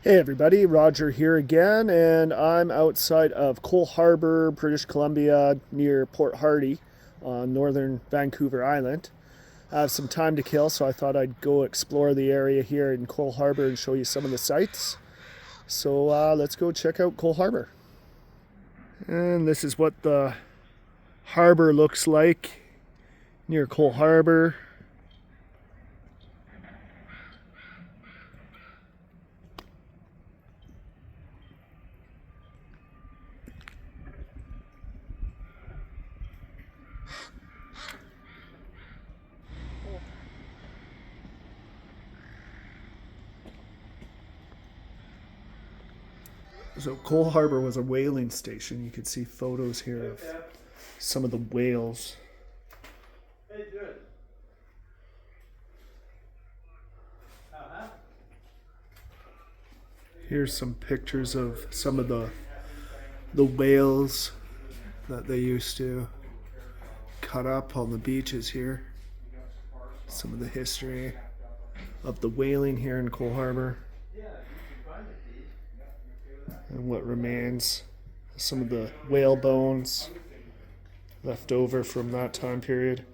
Hey everybody, Roger here again, and I'm outside of Cole Harbour, British Columbia, near Port Hardy on northern Vancouver Island. I have some time to kill, so I thought I'd go explore the area here in Cole Harbour and show you some of the sights. So let's go check out Cole Harbour. And this is what the harbor looks like near Cole Harbour. So Cole Harbour was a whaling station. You can see photos here of some of the whales. Hey, good. Uh-huh. Here's some pictures of some of the whales that they used to cut up on the beaches here. Some of the history of the whaling here in Cole Harbour and what remains. Some of the whale bones left over from that time period.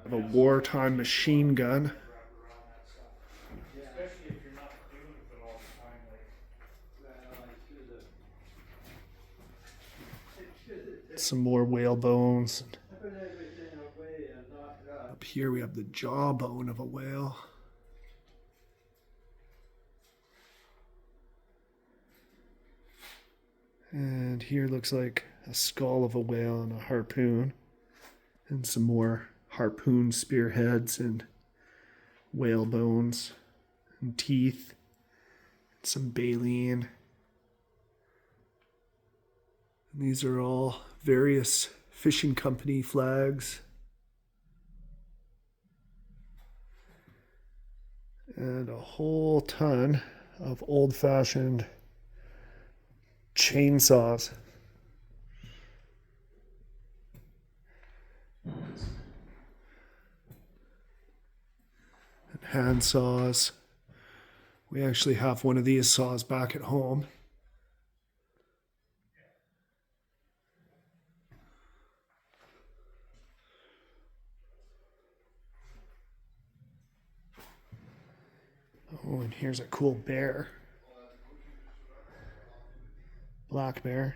Of a wartime machine gun. Some more whale bones. Up here we have the jawbone of a whale. And here looks like a skull of a whale and a harpoon. And some more harpoon spearheads and whale bones and teeth. And some baleen. And these are all various fishing company flags. And a whole ton of old-fashioned chainsaws. And hand saws. We actually have one of these saws back at home. Oh, and here's a cool bear. Black bear.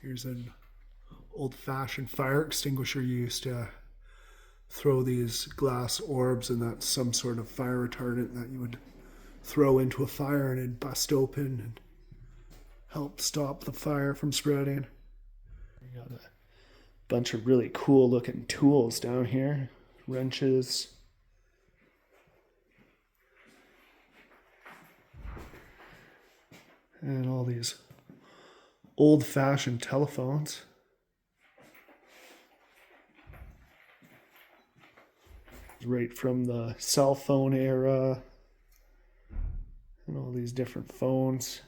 Here's an old-fashioned fire extinguisher you used to throw these glass orbs, and that's some sort of fire retardant that you would throw into a fire and it'd bust open and help stop the fire from spreading. We got a bunch of really cool looking tools down here. Wrenches. And all these old-fashioned telephones. Right from the cell phone era. And all these different phones.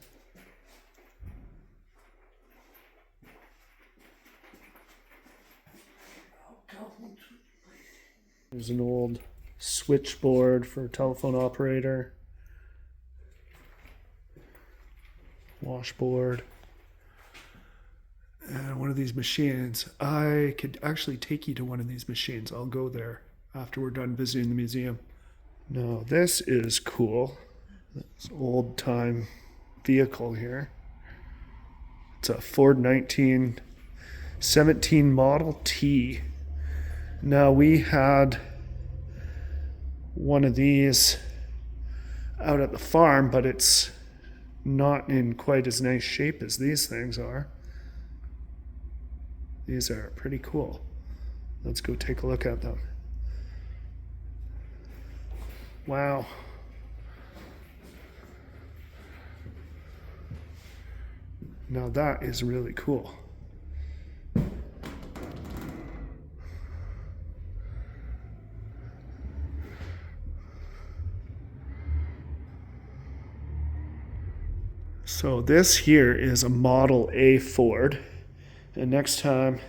There's an old switchboard for a telephone operator. Washboard. And one of these machines. I could actually take you to one of these machines. I'll go there after we're done visiting the museum. Now this is cool. This old time vehicle here. It's a Ford 1917 Model T. Now we had one of these out at the farm, but it's not in quite as nice shape as these things are. These are pretty cool. Let's go take a look at them. Wow. Now that is really cool. So this here is a Model A Ford. And next time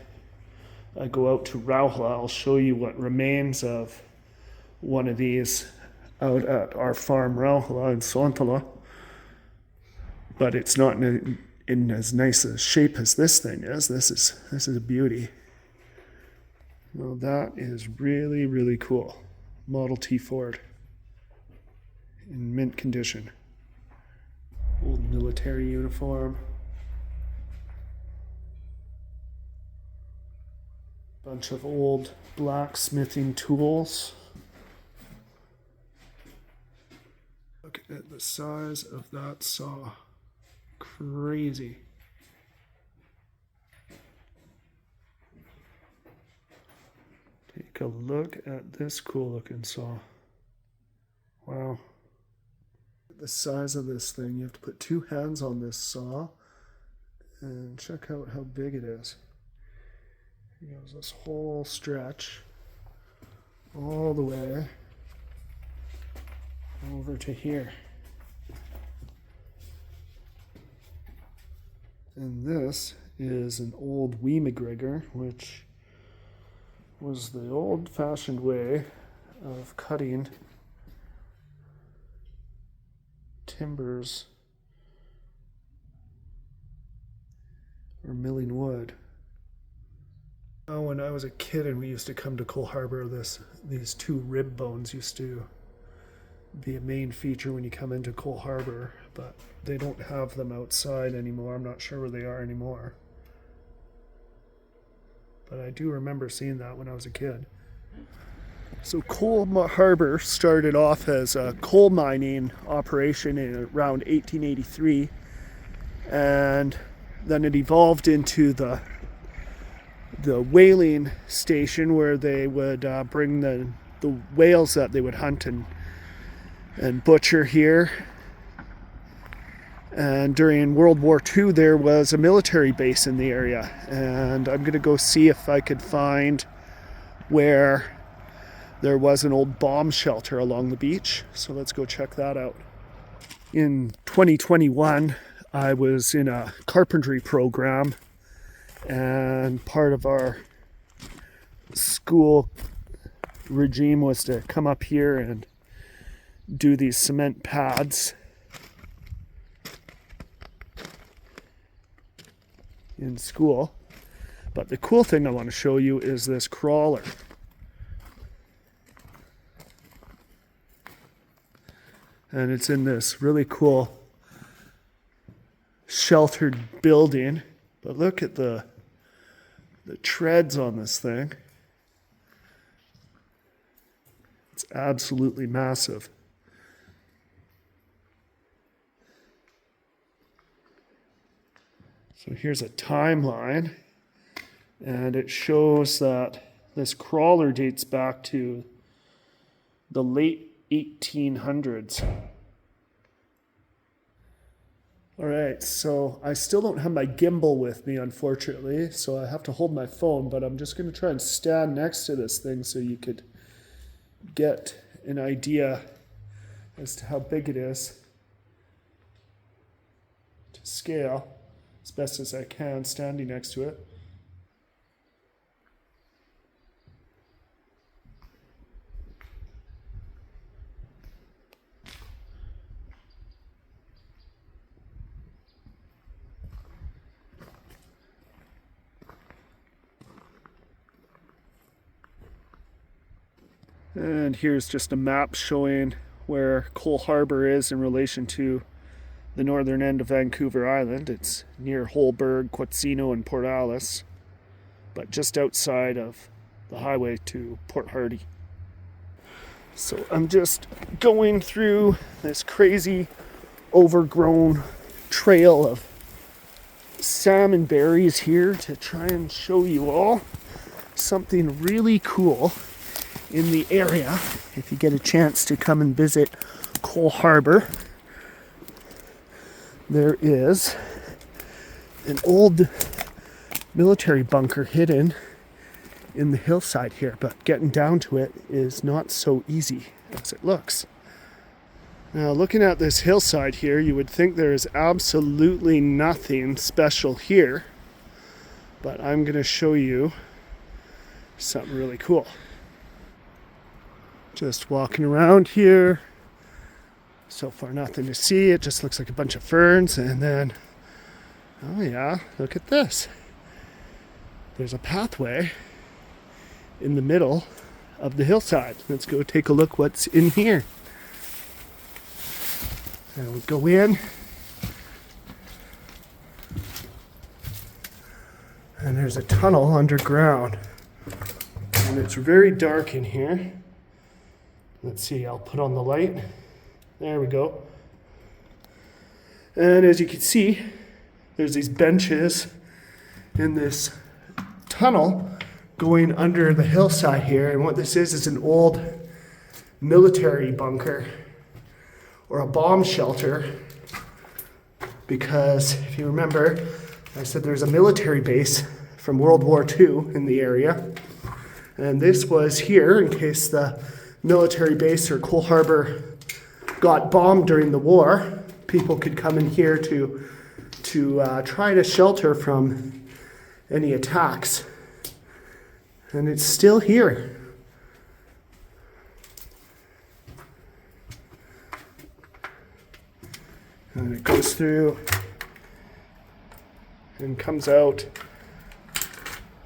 I go out to Rauhla, I'll show you what remains of one of these out at our farm Rauhla in Sontala. But it's not in as nice a shape as this thing is. This is a beauty. Well, that is really, really cool. Model T Ford in mint condition. Old military uniform. Bunch of old blacksmithing tools. Look at the size of that saw. Crazy. Take a look at this cool looking saw. Wow. The size of this thing, you have to put two hands on this saw and check out how big it is. Here goes this whole stretch all the way over to here. And this is an old Wee McGregor, which was the old-fashioned way of cutting timbers or milling wood. Oh, when I was a kid and we used to come to Cole Harbour, these two rib bones used to be a main feature when you come into Cole Harbour, but they don't have them outside anymore. I'm not sure where they are anymore. But I do remember seeing that when I was a kid. So Cole Harbour started off as a coal mining operation in around 1883, and then it evolved into the whaling station where they would bring the whales that they would hunt and butcher here. And during World War II, there was a military base in the area, and I'm going to go see if I could find where there was an old bomb shelter along the beach. So let's go check that out. In 2021, I was in a carpentry program, and part of our school regime was to come up here and do these cement pads in school. But the cool thing I want to show you is this crawler. And it's in this really cool sheltered building. But look at the treads on this thing. It's absolutely massive. So here's a timeline, and it shows that this crawler dates back to the late 1800s. All right, so I still don't have my gimbal with me, unfortunately, so I have to hold my phone, but I'm just going to try and stand next to this thing so you could get an idea as to how big it is to scale as best as I can, standing next to it. And here's just a map showing where Cole Harbour is in relation to the northern end of Vancouver Island. It's near Holberg, Quatsino, and Port Alice, but just outside of the highway to Port Hardy. So I'm just going through this crazy overgrown trail of salmon berries here to try and show you all something really cool in the area if you get a chance to come and visit Cole Harbour. There is an old military bunker hidden in the hillside here, but getting down to it is not so easy as it looks. Now, looking at this hillside here, you would think there is absolutely nothing special here, but I'm going to show you something really cool. Just walking around here. So far nothing to see. It just looks like a bunch of ferns. And then, oh yeah, look at this. There's a pathway in the middle of the hillside. Let's go take a look what's in here. And we go in. And there's a tunnel underground. And it's very dark in here. Let's see, I'll put on the light. There we go. And as you can see, there's these benches in this tunnel going under the hillside here. And what this is an old military bunker or a bomb shelter. Because if you remember, I said there's a military base from World War II in the area. And this was here in case the military base or Coal Harbour got bombed during the war. People could come in here to try to shelter from any attacks. And it's still here. And it goes through and comes out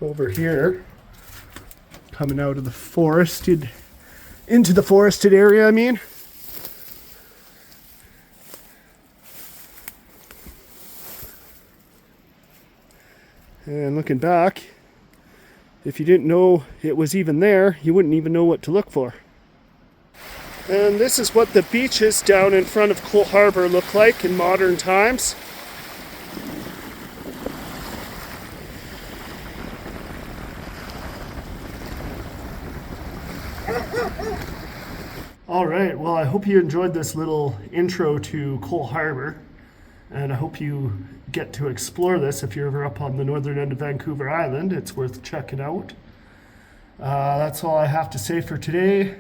over here, coming out of the forested, into the forested area, I mean. And looking back, if you didn't know it was even there, you wouldn't even know what to look for. And this is what the beaches down in front of Coal Harbour look like in modern times. All right, well, I hope you enjoyed this little intro to Coal Harbour, and I hope you get to explore this if you're ever up on the northern end of Vancouver Island. It's worth checking out. That's all I have to say for today.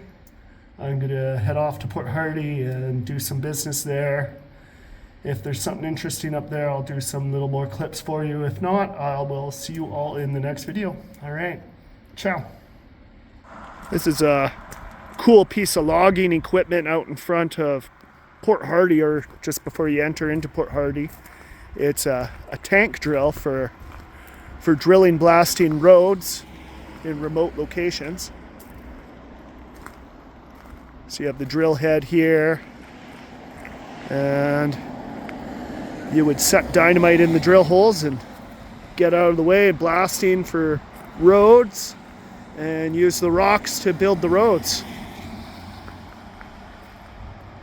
I'm going to head off to Port Hardy and do some business there. If there's something interesting up there, I'll do some little more clips for you. If not, I will see you all in the next video. All right, ciao. This is a cool piece of logging equipment out in front of Port Hardy, or just before you enter into Port Hardy. It's a tank drill for drilling, blasting roads in remote locations. So you have the drill head here, and you would set dynamite in the drill holes and get out of the way, blasting for roads, and use the rocks to build the roads.